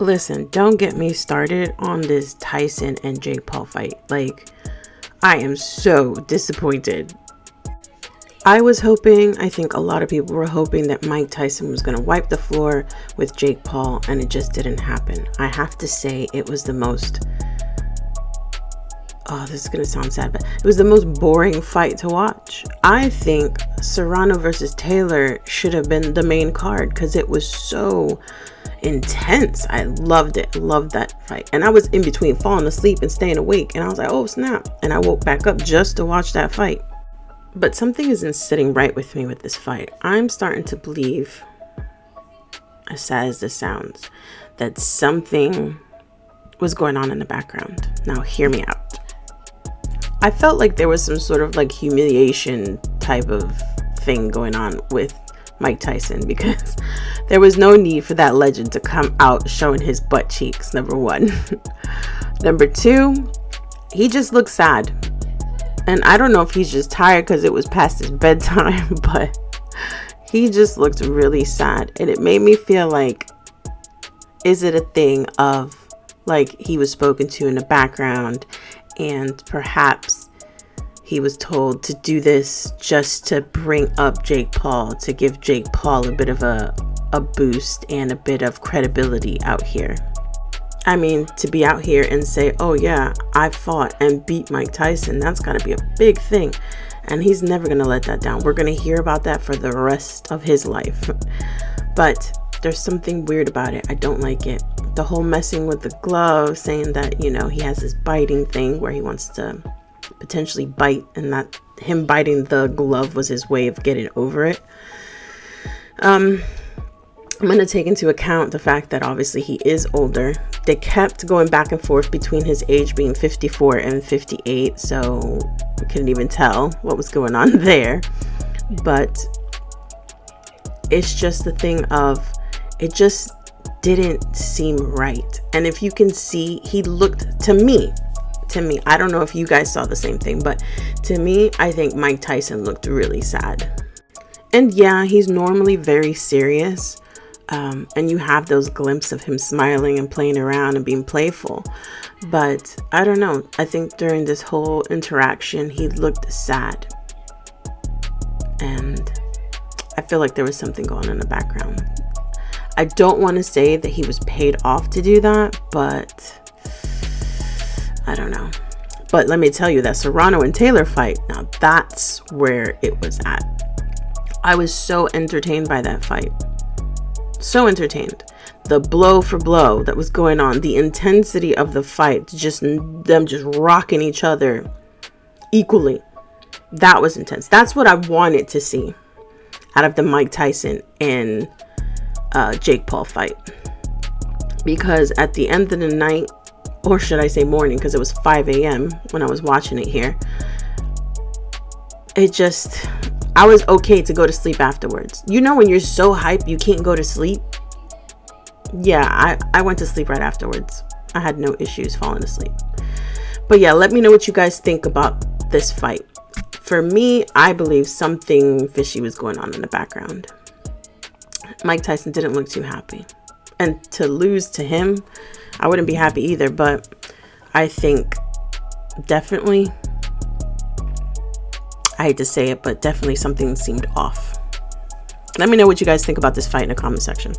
Listen, don't get me started on this Tyson and Jake Paul fight. Like, I am so disappointed. I was hoping, I think a lot of people were hoping that Mike Tyson was going to wipe the floor with Jake Paul, and it just didn't happen. I have to say it was the most, oh, this is going to sound sad, but it was the most boring fight to watch. I think Serrano versus Taylor should have been the main card because it was so intense. I loved it. Loved that fight. And I was in between falling asleep and staying awake, and I was like, oh snap. And I woke back up just to watch that fight. But something isn't sitting right with me with this fight. I'm starting to believe, as sad as this sounds, that something was going on in the background. Now hear me out. I felt like there was some sort of like humiliation type of thing going on with Mike Tyson, because there was no need for that legend to come out showing his butt cheeks, number one. Number two, he just looked sad. And I don't know if he's just tired because it was past his bedtime, but he just looked really sad. And it made me feel like, is it a thing of like he was spoken to in the background and perhaps he was told to do this just to bring up Jake Paul, to give Jake Paul a bit of a boost and a bit of credibility out here. I mean, to be out here and say, oh yeah, I fought and beat Mike Tyson, that's got to be a big thing. And he's never going to let that down. We're going to hear about that for the rest of his life. But there's something weird about it. I don't like it. The whole messing with the glove, saying that, you know, he has this biting thing where he wants to potentially bite, and that him biting the glove was his way of getting over it. I'm going to take into account the fact that obviously he is older. They kept going back and forth between his age being 54 and 58, so we couldn't even tell what was going on there. But it's just the thing of, it just didn't seem right. And if you can see, he looked, to me, I don't know if you guys saw the same thing, but to me, I think Mike Tyson looked really sad. And yeah, he's normally very serious. And you have those glimpses of him smiling and playing around and being playful. But I don't know. I think during this whole interaction, he looked sad. And I feel like there was something going on in the background. I don't want to say that he was paid off to do that, but I don't know. But let me tell you, that Serrano and Taylor fight, now that's where it was at. I was so entertained by that fight. So entertained. The blow for blow that was going on, the intensity of the fight, just them just rocking each other equally. That was intense. That's what I wanted to see out of the Mike Tyson and Jake Paul fight. Because at the end of the night, or should I say morning, because it was 5 a.m. when I was watching it here, I was okay to go to sleep afterwards. You know when you're so hyped you can't go to sleep? Yeah, I went to sleep right afterwards. I had no issues falling asleep. But yeah, let me know what you guys think about this fight. For me, I believe something fishy was going on in the background. Mike Tyson didn't look too happy. And to lose to him, I wouldn't be happy either. But I think definitely, I hate to say it, but definitely something seemed off. Let me know what you guys think about this fight in the comment section.